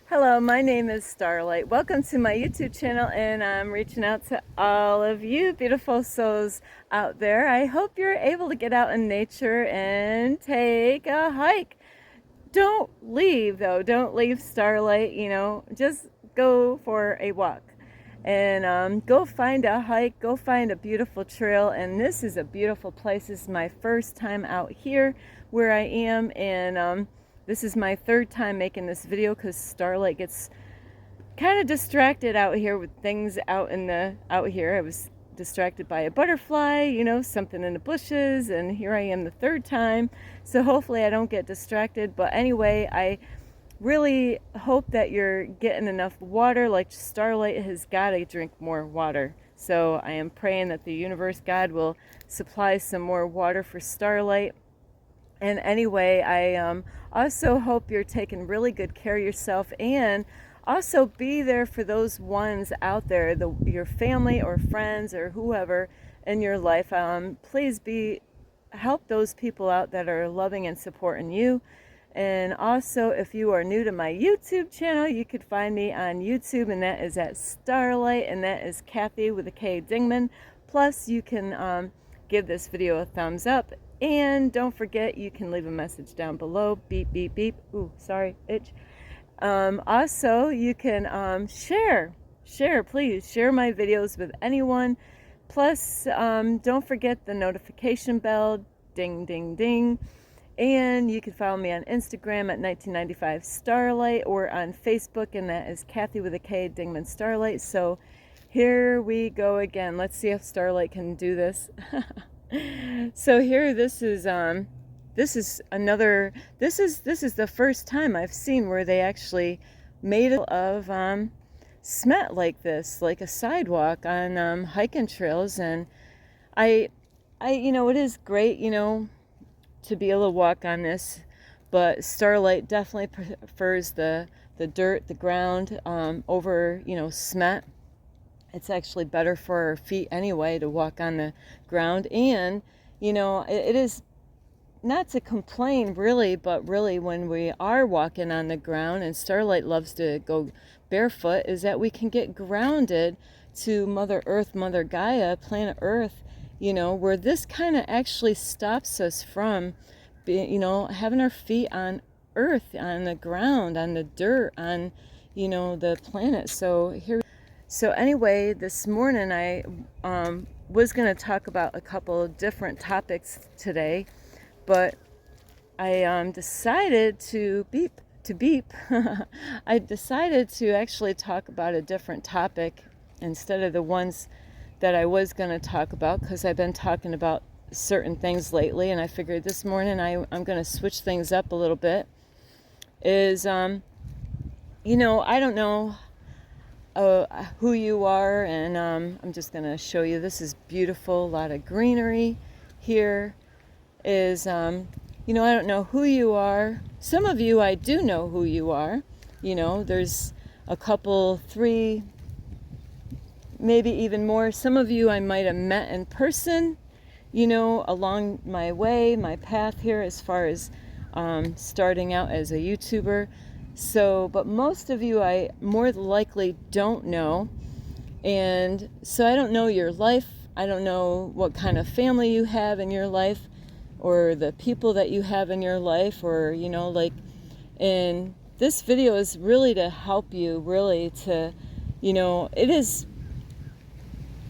Hello, my name is Starlight. Welcome to my YouTube channel, and I'm reaching out to all of you beautiful souls out there. I hope you're able to get out in nature and take a hike. Don't leave though. Don't leave Starlight, just go for a walk. And go find a hike, go find a beautiful trail. And this is a beautiful place. This is my first time out here where I am, and this is my third time making this video because Starlight gets kind of distracted out here with things out here. I was distracted by a butterfly, something in the bushes, and here I am the third time. So hopefully I don't get distracted. But anyway, I really hope that you're getting enough water. Like Starlight has got to drink more water. So I am praying that the universe, God, will supply some more water for Starlight. And anyway, I also hope you're taking really good care of yourself, and also be there for those ones out there, your family or friends or whoever in your life. Please help those people out that are loving and supporting you. And also, if you are new to my YouTube channel, you could find me on YouTube, and that is at Starlight, and that is Kathy with a K Dingman. Plus, you can give this video a thumbs up. And don't forget, you can leave a message down below. Beep, beep, beep. Ooh, sorry, itch. Also, you can share, please. Share my videos with anyone. Plus, don't forget the notification bell. Ding, ding, ding. And you can follow me on Instagram at 1995 Starlight, or on Facebook, and that is Kathy with a K Dingman Starlight. So here we go again. Let's see if Starlight can do this. So here, this is the first time I've seen where they actually made it of cement like this, like a sidewalk on hiking trails. And I it is great, to be able to walk on this, but Starlight definitely prefers the dirt, the ground, over cement. It's actually better for our feet anyway to walk on the ground. And it is not to complain really, but really when we are walking on the ground, and Starlight loves to go barefoot, is that we can get grounded to Mother Earth, Mother Gaia, planet Earth, where this kind of actually stops us from having our feet on Earth, on the ground, on the dirt, on the planet. So anyway, this morning I was going to talk about a couple of different topics today, but I decided to beep. I decided to actually talk about a different topic instead of the ones that I was going to talk about, because I've been talking about certain things lately, and I figured this morning I'm going to switch things up a little bit. I don't know who you are, and I'm just going to show you. This is beautiful, a lot of greenery here. I don't know who you are. Some of you, I do know who you are. There's a couple, three, maybe even more. Some of you I might have met in person, along my way, my path here, as far as starting out as a YouTuber. But most of you I more likely don't know. And so I don't know your life. I don't know what kind of family you have in your life, or the people that you have in your life, or, and this video is really to help you, really to, it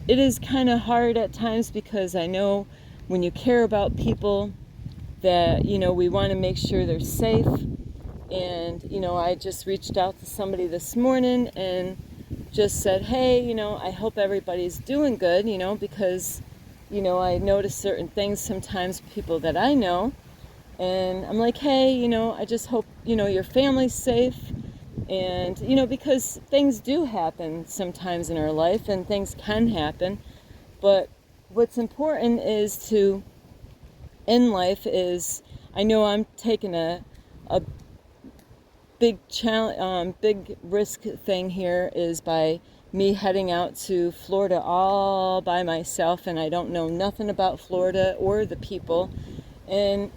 is kind of hard at times, because I know when you care about people that, we want to make sure they're safe. And, I just reached out to somebody this morning and just said, hey, I hope everybody's doing good, because, I notice certain things sometimes, people that I know, and I'm like, hey, I just hope, your family's safe. And, because things do happen sometimes in our life, and things can happen. But what's important in life is, I know I'm taking a big challenge, big risk thing here, is by me heading out to Florida all by myself, and I don't know nothing about Florida or the people. And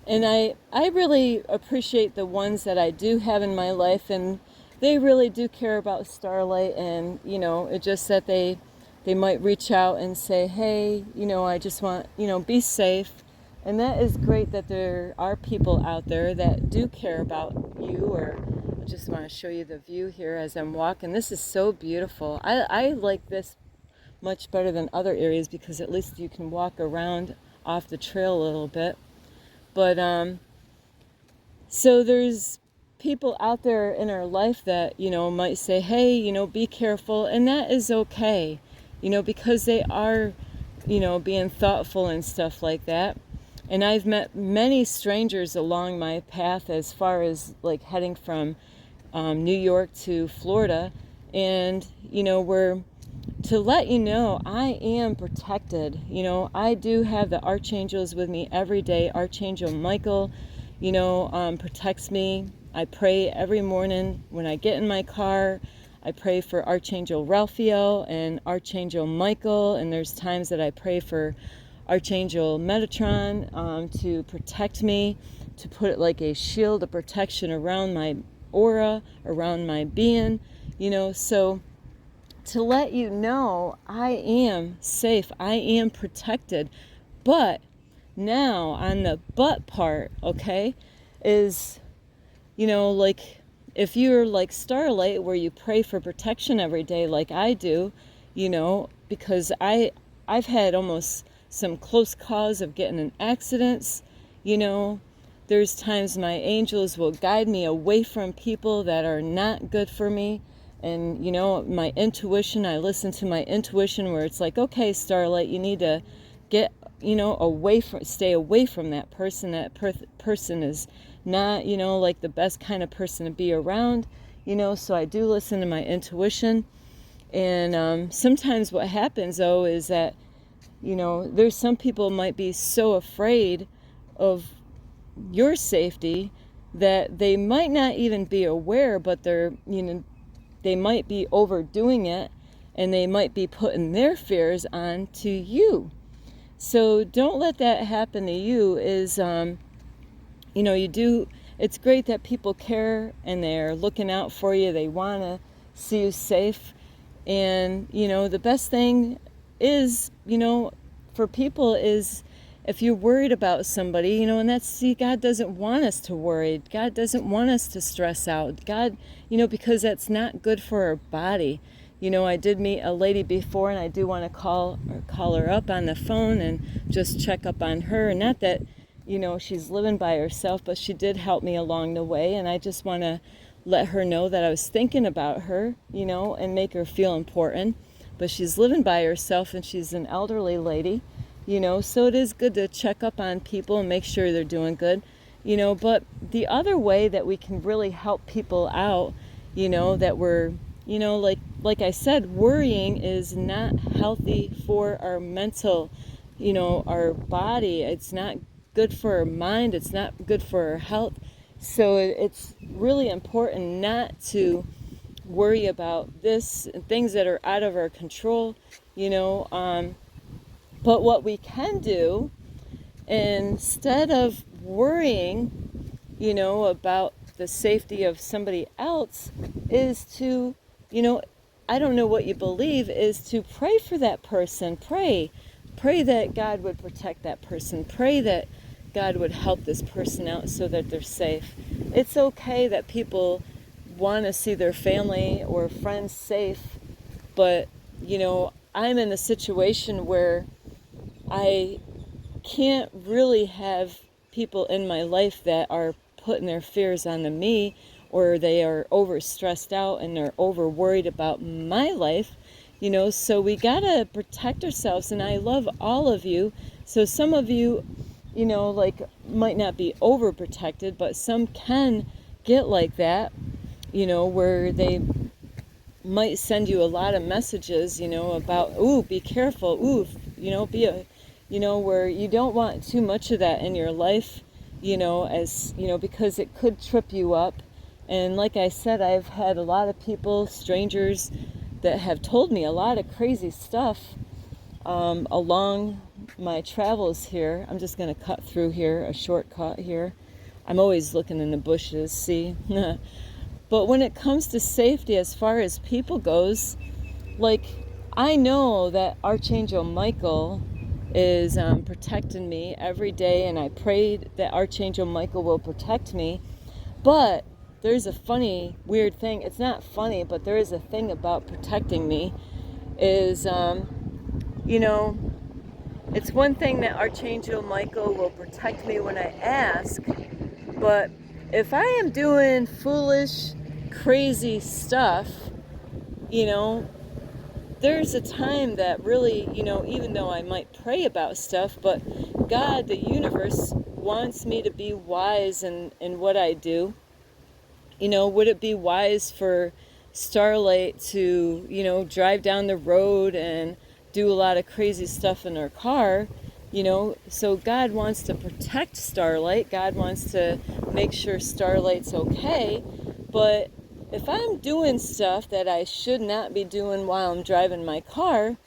And I really appreciate the ones that I do have in my life, and they really do care about Starlight. And it's just that they might reach out and say, hey, I just want, be safe. And that is great that there are people out there that do care about you. Or I just want to show you the view here as I'm walking. This is so beautiful. I like this much better than other areas because at least you can walk around off the trail a little bit. But so there's people out there in our life that might say, hey, be careful, and that is okay, because they are being thoughtful and stuff like that. And I've met many strangers along my path as far as like heading from New York to Florida, and we're to let you know I am protected. I do have the archangels with me every day. Archangel Michael, protects me. I pray every morning when I get in my car. I pray for Archangel Raphael and Archangel Michael, and there's times that I pray for Archangel Metatron to protect me, to put like a shield of protection around my aura, around my being, so to let you know I am safe, I am protected. But now on the but part, okay, is, like if you're like Starlight where you pray for protection every day like I do, because I've had almost some close calls of getting in accidents, there's times my angels will guide me away from people that are not good for me. And my intuition, I listen to my intuition where it's like, okay, Starlight, you need to get stay away from that person. That person is not like the best kind of person to be around, so I do listen to my intuition. And sometimes what happens though is that there's some people might be so afraid of your safety that they might not even be aware, but they might be overdoing it, and they might be putting their fears on to you. So don't let that happen to you. It's great that people care and they're looking out for you. They want to see you safe. And, the best thing is, for people is if you're worried about somebody, and God doesn't want us to worry. God doesn't want us to stress out. God, because that's not good for our body. I did meet a lady before, and I do want to call her up on the phone and just check up on her. Not that, she's living by herself, but she did help me along the way, and I just want to let her know that I was thinking about her, and make her feel important. But she's living by herself, and she's an elderly lady, so it is good to check up on people and make sure they're doing good, but the other way that we can really help people out, that we're, like I said, worrying is not healthy for our mental, our body. It's not good for our mind. It's not good for our health. So it's really important not to worry about things that are out of our control, but what we can do, instead of worrying, about the safety of somebody else, is to, I don't know what you believe, is to pray for that person. Pray that God would protect that person. Pray that God would help this person out so that they're safe. It's okay that people want to see their family or friends safe, but, I'm in a situation where I can't really have people in my life that are putting their fears onto me, or they are over stressed out and they're over worried about my life, so we gotta protect ourselves. And I love all of you. So some of you, might not be overprotected, but some can get like that, where they might send you a lot of messages, about, ooh, be careful, ooh, where you don't want too much of that in your life, because it could trip you up. And like I said, I've had a lot of people, strangers, that have told me a lot of crazy stuff along my travels here, I'm just going to cut through here, a shortcut here. I'm always looking in the bushes, see? But when it comes to safety, as far as people goes, like, I know that Archangel Michael is protecting me every day, and I pray that Archangel Michael will protect me. But there's a funny, weird thing. It's not funny, but there is a thing about protecting me. Is, it's one thing that Archangel Michael will protect me when I ask, but if I am doing foolish, crazy stuff, there's a time that really, even though I might pray about stuff, but God, the universe, wants me to be wise in what I do. Would it be wise for Starlight to, drive down the road and do a lot of crazy stuff in her car? So God wants to protect Starlight. God wants to make sure Starlight's okay. But if I'm doing stuff that I should not be doing while I'm driving my car,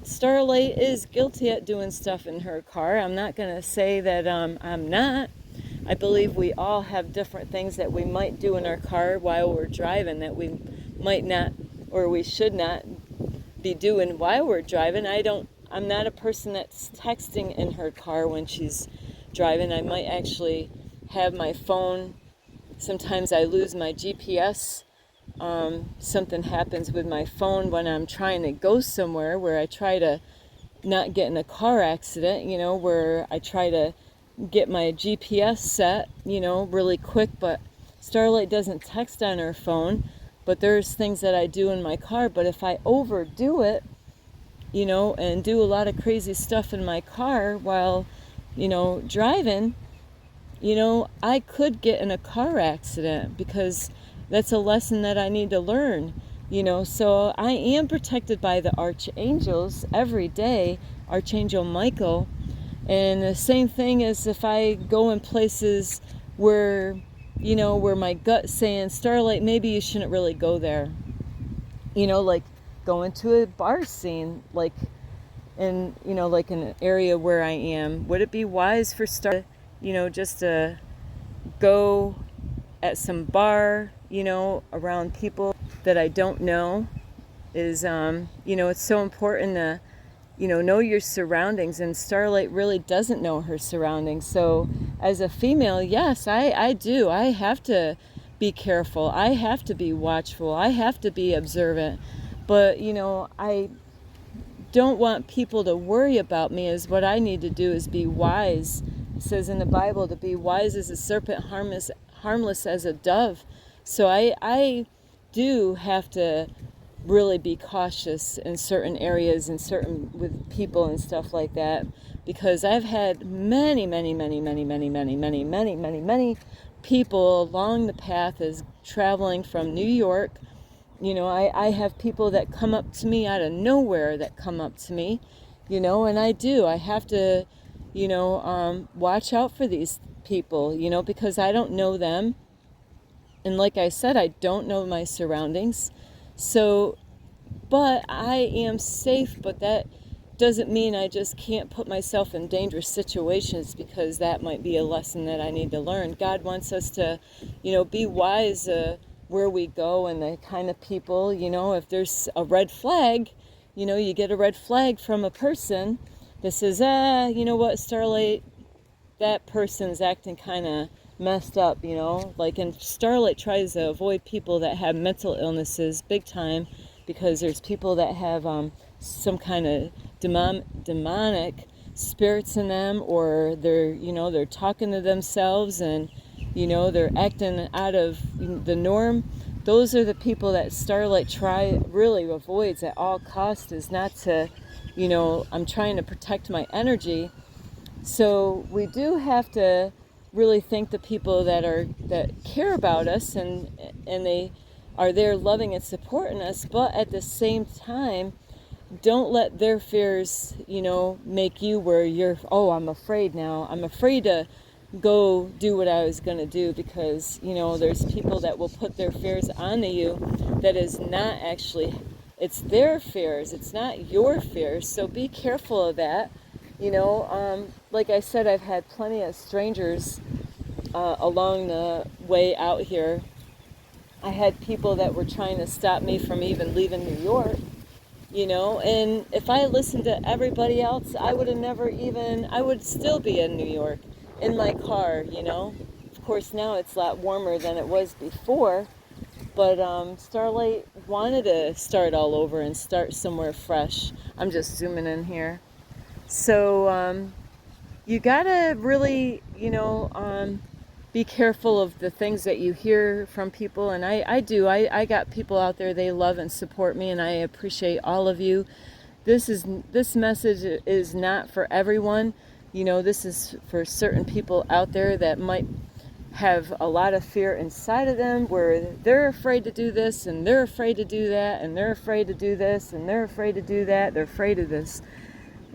Starlight is guilty at doing stuff in her car. I'm not going to say that I'm not. I believe we all have different things that we might do in our car while we're driving that we might not, or we should not be doing while we're driving. I'm not a person that's texting in her car when she's driving. I might actually have my phone. Sometimes I lose my GPS. Something happens with my phone when I'm trying to go somewhere, where I try to not get in a car accident, where I try to get my GPS set, really quick. But Starlight doesn't text on her phone. But there's things that I do in my car. But if I overdo it, and do a lot of crazy stuff in my car while, driving, I could get in a car accident, because that's a lesson that I need to learn, So I am protected by the archangels every day, Archangel Michael. And the same thing as if I go in places where, where my gut's saying, Starlight, maybe you shouldn't really go there. Like going to a bar scene, like in an area where I am. Would it be wise for Starlight, just to go at some bar, around people that I don't know? Is, it's so important to, know your surroundings, and Starlight really doesn't know her surroundings. So as a female, yes, I do. I have to be careful. I have to be watchful. I have to be observant. But, I don't want people to worry about me. Is what I need to do is be wise. It says in the Bible to be wise as a serpent, harmless as a dove. So I do have to really be cautious in certain areas and with people and stuff like that, because I've had many people along the path as traveling from New York. I have people that come up to me out of nowhere that come up to me, and I have to, watch out for these people, because I don't know them. And like I said, I don't know my surroundings. So, but I am safe, but that doesn't mean I just can't put myself in dangerous situations, because that might be a lesson that I need to learn. God wants us to, be wise where we go and the kind of people, if there's a red flag, you get a red flag from a person that says, what, Starlight, that person's acting kind of messed up, and Starlight tries to avoid people that have mental illnesses big time, because there's people that have some kind of demonic spirits in them, or they're talking to themselves, and they're acting out of the norm. Those are the people that Starlight really avoids at all costs. Is not to, I'm trying to protect my energy. So we do have to really thank the people that care about us, and they are there loving and supporting us. But at the same time, don't let their fears, make you where you're, I'm afraid now. I'm afraid to go do what I was going to do, because, there's people that will put their fears onto you that is not actually, it's their fears. It's not your fears. So be careful of that. Like I said, I've had plenty of strangers along the way out here. I had people that were trying to stop me from even leaving New York, and if I listened to everybody else, I would have never even, I would still be in New York in my car. Of course, now it's a lot warmer than it was before, but Starlight wanted to start all over and start somewhere fresh. I'm just zooming in here. So you gotta really, be careful of the things that you hear from people. And I do. I got people out there, they love and support me, and I appreciate all of you. This message is not for everyone. This is for certain people out there that might have a lot of fear inside of them, where they're afraid to do this and they're afraid to do that and they're afraid to do this and they're afraid to do that. They're afraid of this,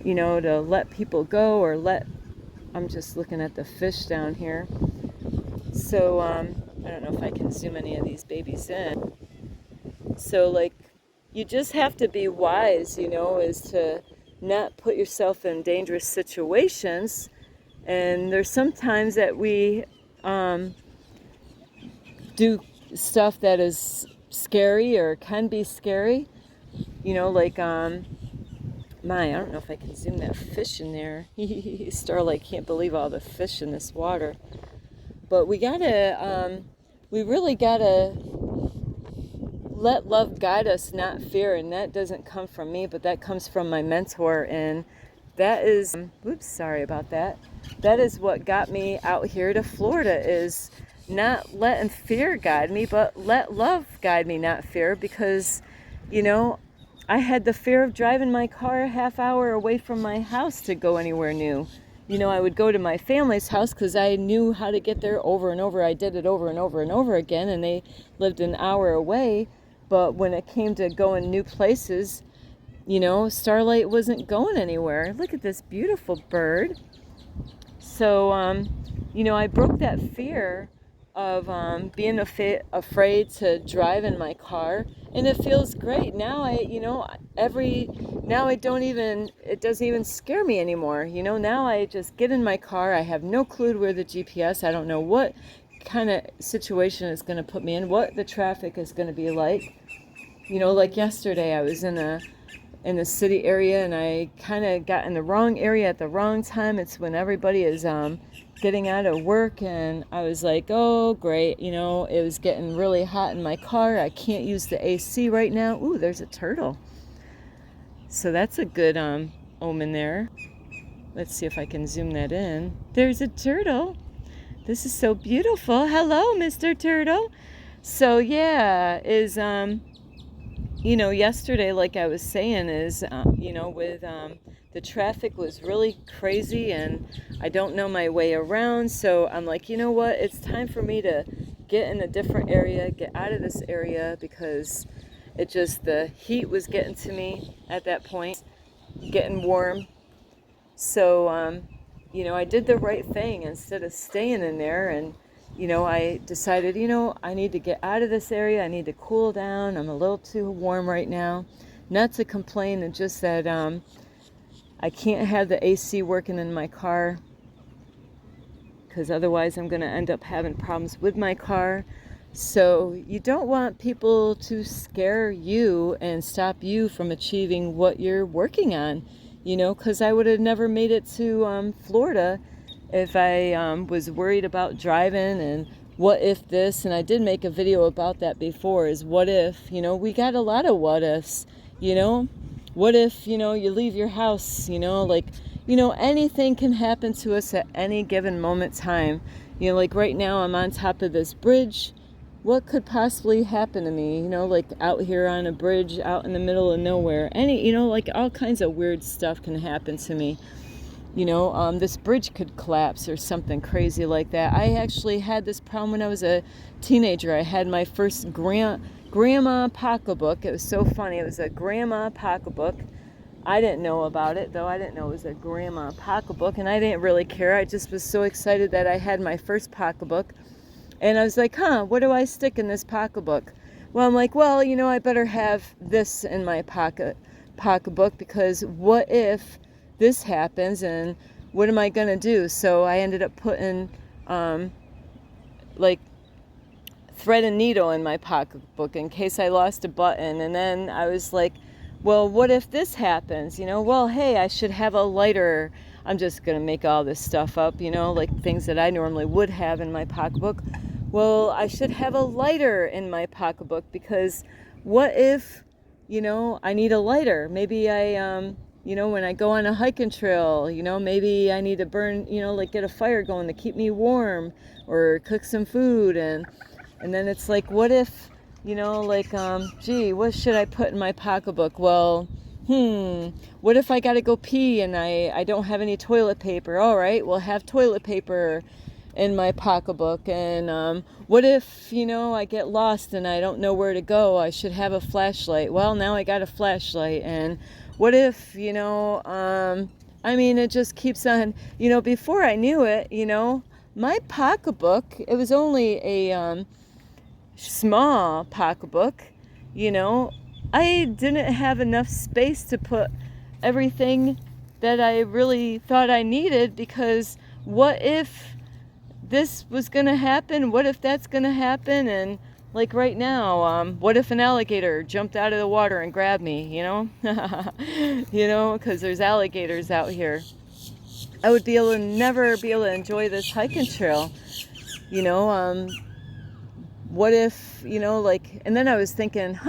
to let people go or I'm just looking at the fish down here. So I don't know if I can zoom any of these babies in. So like, you just have to be wise, is to not put yourself in dangerous situations. And there's sometimes that we do stuff that is scary or can be scary, like I don't know if I can zoom that fish in there. Starlight can't believe all the fish in this water. But we really gotta let love guide us, not fear. And that doesn't come from me, but that comes from my mentor. And that is, sorry about that. That is what got me out here to Florida, is not letting fear guide me, but let love guide me, not fear. Because, I had the fear of driving my car a half hour away from my house to go anywhere new. I would go to my family's house because I knew how to get there over and over. I did it over and over and over again, and they lived an hour away. But when it came to going new places, Starlight wasn't going anywhere. Look at this beautiful bird. So, I broke that fear of being afraid to drive in my car, and it feels great now. It doesn't even scare me anymore. Now I just get in my car. I have no clue where the GPS. I don't know what kind of situation it's going to put me in, what the traffic is going to be like. Like yesterday, I was in the city area, and I kind of got in the wrong area at the wrong time. It's when everybody is getting out of work, and I was like, oh great, it was getting really hot in my car. I can't use the AC right now. Ooh, there's a turtle. So that's a good omen there. Let's see if I can zoom that in. There's a turtle. This is so beautiful. Hello, Mr. Turtle. So yeah, yesterday, like I was saying, is, with the traffic was really crazy, and I don't know my way around. So I'm like, you know what? It's time for me to get in a different area, get out of this area, because the heat was getting to me at that point, getting warm. So, I did the right thing instead of staying in there. And I decided, I need to get out of this area. I need to cool down. I'm a little too warm right now. Not to complain, and just that I can't have the AC working in my car, because otherwise I'm going to end up having problems with my car. So you don't want people to scare you and stop you from achieving what you're working on, because I would have never made it to Florida if I was worried about driving and what if this. And I did make a video about that before, is what if, we got a lot of what ifs, what if, you leave your house, anything can happen to us at any given moment in time. Like right now I'm on top of this bridge. What could possibly happen to me, like out here on a bridge out in the middle of nowhere? Like all kinds of weird stuff can happen to me. This bridge could collapse or something crazy like that. I actually had this problem when I was a teenager. I had my first grandma pocketbook. It was so funny. It was a grandma pocketbook. I didn't know about it, though. I didn't know it was a grandma pocketbook, and I didn't really care. I just was so excited that I had my first pocketbook. And I was like, what do I stick in this pocketbook? Well, I'm like, I better have this in my pocketbook, because what if this happens, and what am I going to do? So I ended up putting like thread and needle in my pocketbook in case I lost a button. And then I was like, well, what if this happens? Well, hey, I should have a lighter. I'm just going to make all this stuff up, like things that I normally would have in my pocketbook. Well, I should have a lighter in my pocketbook, because what if, I need a lighter? Maybe I, when I go on a hiking trail, maybe I need to burn, like get a fire going to keep me warm, or cook some food. And then it's like, what if, gee, what should I put in my pocketbook? Well, what if I got to go pee and I don't have any toilet paper? All right, we'll have toilet paper in my pocketbook. And what if, I get lost and I don't know where to go? I should have a flashlight. Well, now I got a flashlight. And what if, it just keeps on, before I knew it, my pocketbook, it was only a small pocketbook, I didn't have enough space to put everything that I really thought I needed, because what if this was going to happen? What if that's going to happen? And like right now, what if an alligator jumped out of the water and grabbed me, because there's alligators out here. I would never be able to enjoy this hiking trail, what if, and then I was thinking,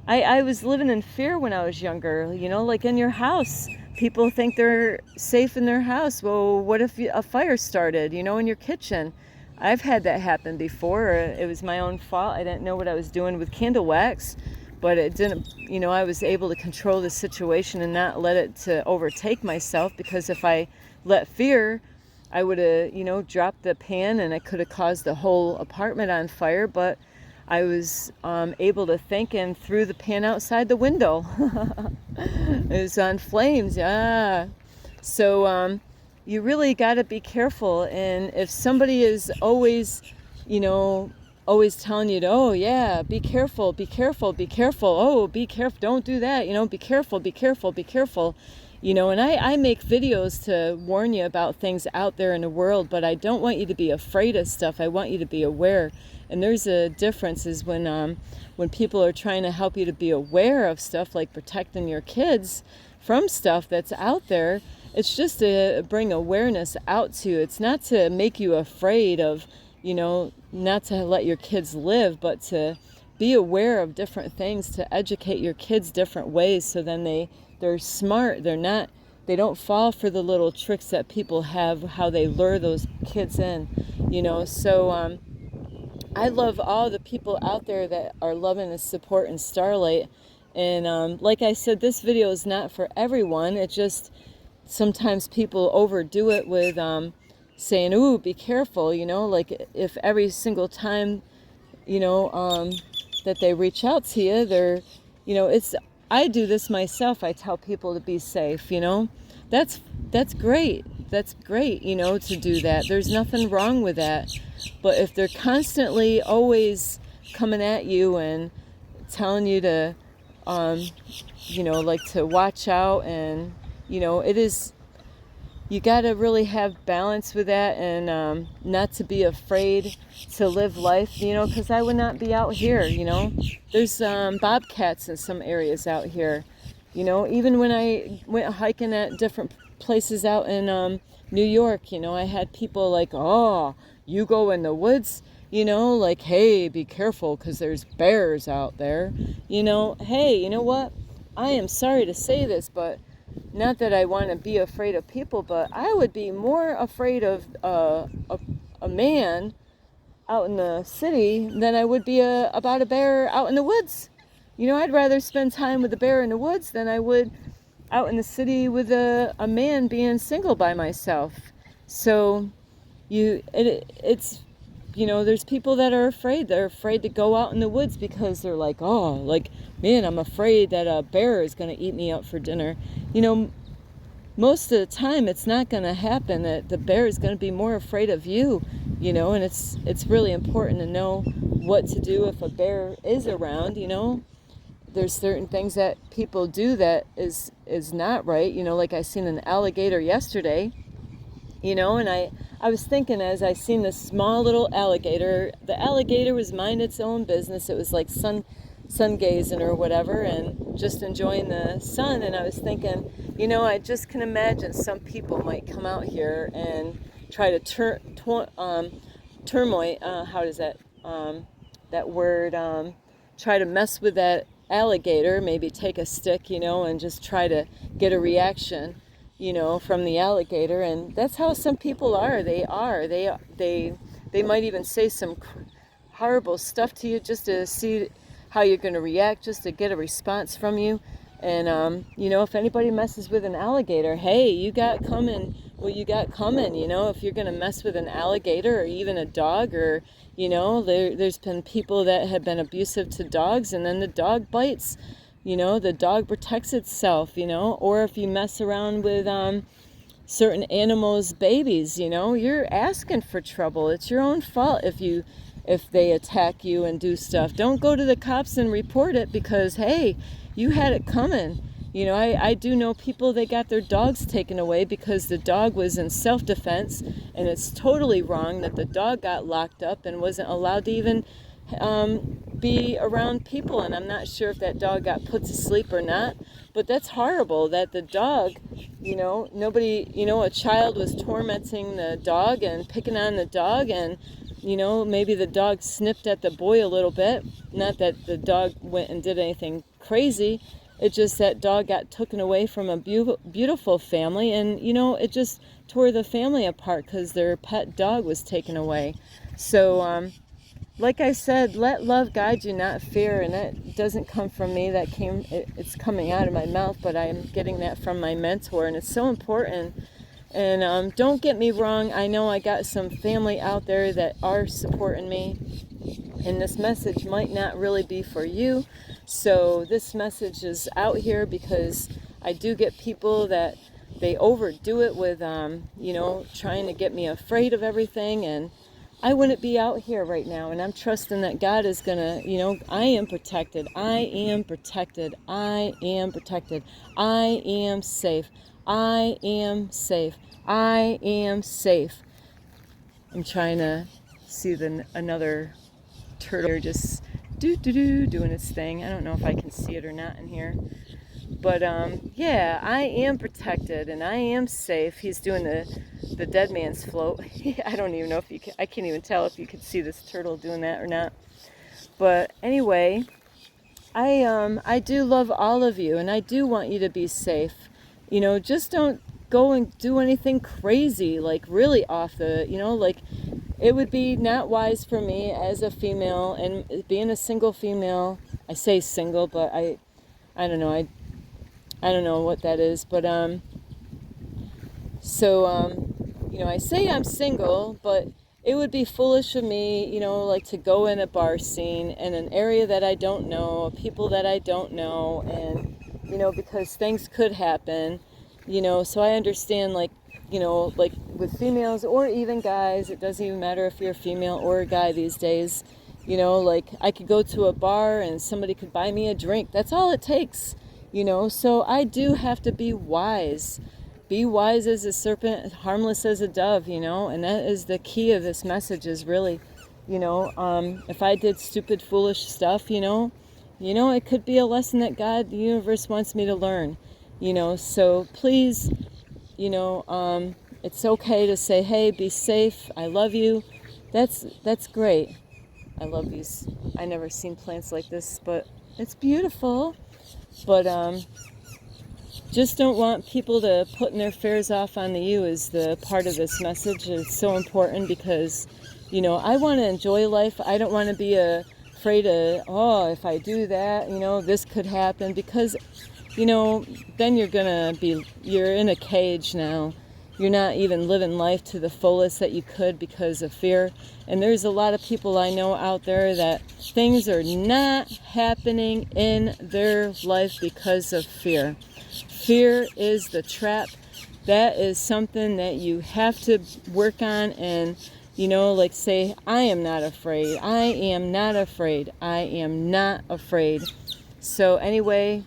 I was living in fear when I was younger, like in your house. People think they're safe in their house. Well, what if a fire started, in your kitchen? I've had that happen before. It was my own fault. I didn't know what I was doing with candle wax, but it didn't, I was able to control the situation and not let it to overtake myself, because if I let fear, I would have, dropped the pan and I could have caused the whole apartment on fire. But I was able to think and threw the pan outside the window. It was on flames, yeah. So you really got to be careful. And if somebody is always, always telling you to, oh yeah, be careful, be careful, be careful. Oh, be careful, don't do that. Be careful, be careful, be careful. And I make videos to warn you about things out there in the world, but I don't want you to be afraid of stuff. I want you to be aware. And there's a difference is when people are trying to help you to be aware of stuff, like protecting your kids from stuff that's out there. It's just to bring awareness out to you. It's not to make you afraid of, not to let your kids live, but to be aware of different things, to educate your kids different ways, so then they're smart. They don't fall for the little tricks that people have, how they lure those kids in, So I love all the people out there that are loving and supporting Starlight. And like I said, this video is not for everyone. It just, sometimes people overdo it with saying, ooh, be careful, like if every single time, that they reach out to you, they're, I do this myself. I tell people to be safe, that's great. That's great, to do that. There's nothing wrong with that. But if they're constantly always coming at you and telling you to, like to watch out, and, it is, you got to really have balance with that, and not to be afraid to live life, because I would not be out here, There's bobcats in some areas out here, even when I went hiking at different places out in New York, I had people like, oh, you go in the woods, like, hey, be careful because there's bears out there, hey, you know what? I am sorry to say this, but not that I want to be afraid of people, but I would be more afraid of a man out in the city than I would be about a bear out in the woods. I'd rather spend time with a bear in the woods than I would out in the city with a man being single by myself. So it's there's people that are afraid. They're afraid to go out in the woods because they're like, oh, like, man, I'm afraid that a bear is going to eat me out for dinner. Most of the time it's not going to happen. That the bear is going to be more afraid of you, and it's really important to know what to do if a bear is around, there's certain things that people do that is not right. You know, like I seen an alligator yesterday, you know, and I was thinking as I seen this small little alligator, the alligator was minding its own business. It was like sun gazing or whatever and just enjoying the sun. And I was thinking, you know, I just can imagine some people might come out here and try to how does that that word, try to mess with that alligator, maybe take a stick, you know, and just try to get a reaction, you know, from the alligator. And that's how some people are. They might even say some horrible stuff to you just to see how you're going to react, just to get a response from you. And you know, if anybody messes with an alligator, hey, you got coming what you got coming. You know, if you're going to mess with an alligator or even a dog, or you know, there's been people that have been abusive to dogs, and then the dog bites. You know, the dog protects itself, you know. Or if you mess around with certain animals' babies, you know, you're asking for trouble. It's your own fault if they attack you and do stuff. Don't go to the cops and report it, because, hey, you had it coming. You know, I do know people, they got their dogs taken away because the dog was in self-defense, and it's totally wrong that the dog got locked up and wasn't allowed to even be around people. And I'm not sure if that dog got put to sleep or not, but that's horrible that the dog, you know, nobody, you know, a child was tormenting the dog and picking on the dog, and you know, maybe the dog snipped at the boy a little bit. Not that the dog went and did anything crazy. It's just that dog got taken away from a beautiful family, and you know, it just tore the family apart because their pet dog was taken away. So like I said, let love guide you, not fear. And that doesn't come from me. It's coming out of my mouth, but I'm getting that from my mentor, and it's so important. And don't get me wrong, I know I got some family out there that are supporting me, and this message might not really be for you. So this message is out here because I do get people that they overdo it with, you know, trying to get me afraid of everything, and I wouldn't be out here right now. And I'm trusting that God is gonna, you know, I am protected. I am protected. I am protected. I am safe. I am safe. I am safe. I'm trying to see another turtle just doing its thing. I don't know if I can see it or not in here. But yeah, I am protected and I am safe. He's doing the dead man's float. I don't even know if you can, I can't even tell if you could see this turtle doing that or not. But anyway, I do love all of you, and I do want you to be safe. You know, just don't go and do anything crazy, like really off the, you know, like it would be not wise for me as a female, and being a single female, I say single, but I don't know, I don't know what that is, but you know, I say I'm single, but it would be foolish of me, you know, like to go in a bar scene in an area that I don't know, people that I don't know, and, you know, because things could happen, you know, so I understand, like, you know, like with females or even guys, it doesn't even matter if you're a female or a guy these days, you know, like I could go to a bar and somebody could buy me a drink. That's all it takes, you know, so I do have to be wise. Be wise as a serpent, harmless as a dove, you know, and that is the key of this message is really, you know, if I did stupid, foolish stuff, you know, it could be a lesson that God, the universe wants me to learn, you know, so please, you know, it's okay to say, hey, be safe, I love you. That's great. I love these. I never seen plants like this, but it's beautiful. But just don't want people to putting their fears off on you is the part of this message. It's so important because, you know, I want to enjoy life. I don't want to be afraid of, oh, if I do that, you know, this could happen, because, you know, then you're in a cage now. You're not even living life to the fullest that you could because of fear. And there's a lot of people I know out there that things are not happening in their life because of fear. Fear is the trap. That is something that you have to work on and, you know, like say, I am not afraid. I am not afraid. I am not afraid. So anyway,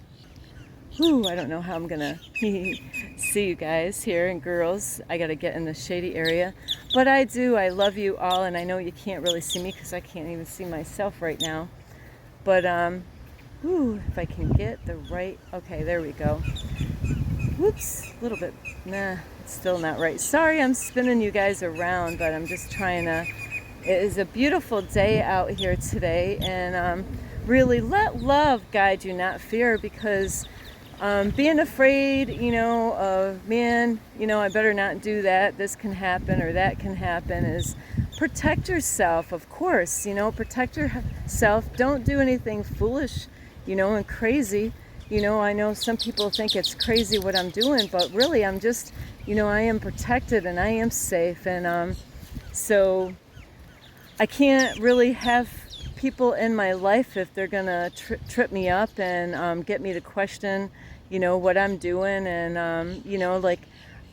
I don't know how I'm gonna see you guys here and girls. I gotta get in the shady area, but I love you all, and I know you can't really see me because I can't even see myself right now. But if I can get the right, okay, there we go. Whoops, a little bit, nah, it's still not right. Sorry, I'm spinning you guys around, but I'm just trying to. It is a beautiful day out here today, and really let love guide you, not fear, because being afraid, of, man, I better not do that, this can happen or that can happen, is protect yourself, of course, protect yourself. Don't do anything foolish, and crazy. I know some people think it's crazy what I'm doing, but really I'm just, I am protected and I am safe. And so I can't really have people in my life if they're gonna trip me up and get me to question, what I'm doing. And like,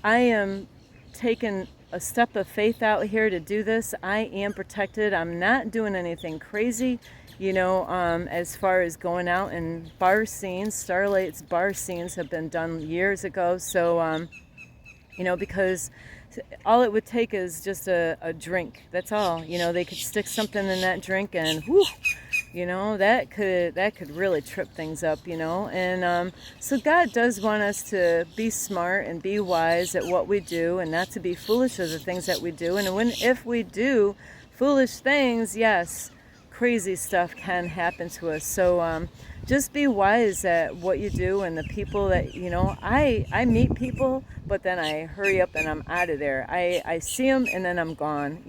I am taking a step of faith out here to do this. I am protected. I'm not doing anything crazy, as far as going out and bar scenes. Starlight's bar scenes have been done years ago. So because all it would take is just a drink. That's all. They could stick something in that drink and whoo, that could really trip things up, And so God does want us to be smart and be wise at what we do, and not to be foolish of the things that we do. And if we do foolish things, yes, crazy stuff can happen to us. So just be wise at what you do and the people that, I meet people, but then I hurry up and I'm out of there. I see them and then I'm gone.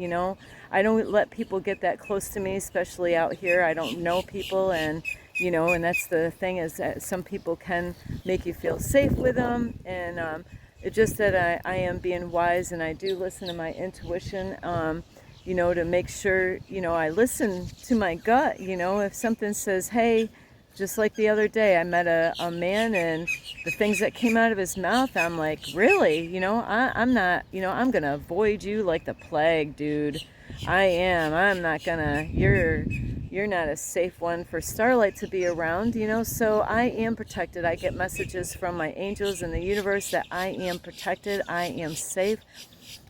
I don't let people get that close to me, especially out here. I don't know people, and and that's the thing, is that some people can make you feel safe with them. And it's just that I am being wise, and I do listen to my intuition, to make sure, I listen to my gut. If something says, hey, just like the other day, I met a man, and the things that came out of his mouth, I'm like, really? I'm not, I'm going to avoid you like the plague, dude. I am. I'm not going to, you're not a safe one for Starlight to be around, so I am protected. I get messages from my angels in the universe that I am protected, I am safe,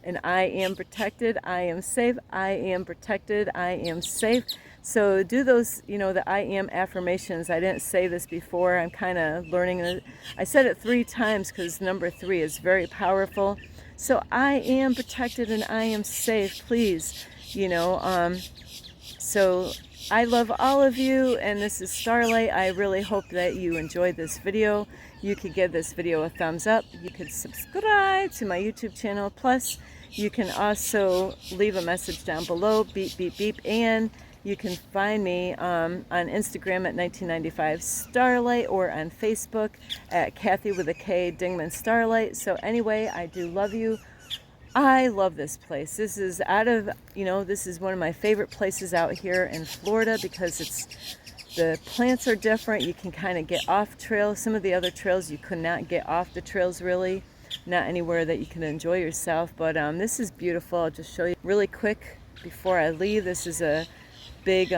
and I am protected, I am safe, I am protected, I am safe. So do those, the I am affirmations. I didn't say this before. I'm kind of learning it. I said it 3 times because number 3 is very powerful. So I am protected and I am safe, please. So I love all of you, and this is Starlight. I really hope that you enjoyed this video. You could give this video a thumbs up. You could subscribe to my YouTube channel. Plus, you can also leave a message down below, beep, beep, beep, and you can find me on Instagram at 1995 Starlight, or on Facebook at Kathy with a K Dingman Starlight. So anyway, I do love you. I love this place. This is this is one of my favorite places out here in Florida, because the plants are different. You can kind of get off trail. Some of the other trails you could not get off the trails, really. Not anywhere that you can enjoy yourself. But this is beautiful. I'll just show you really quick before I leave. This is a big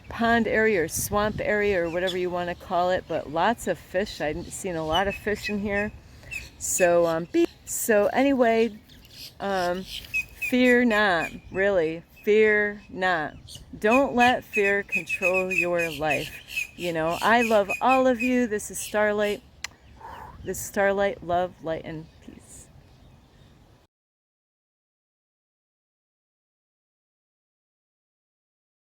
pond area or swamp area or whatever you want to call it, but lots of fish. I've seen a lot of fish in here. So anyway, fear not, really, fear not. Don't let fear control your life. I love all of you. This is Starlight. Love, light, and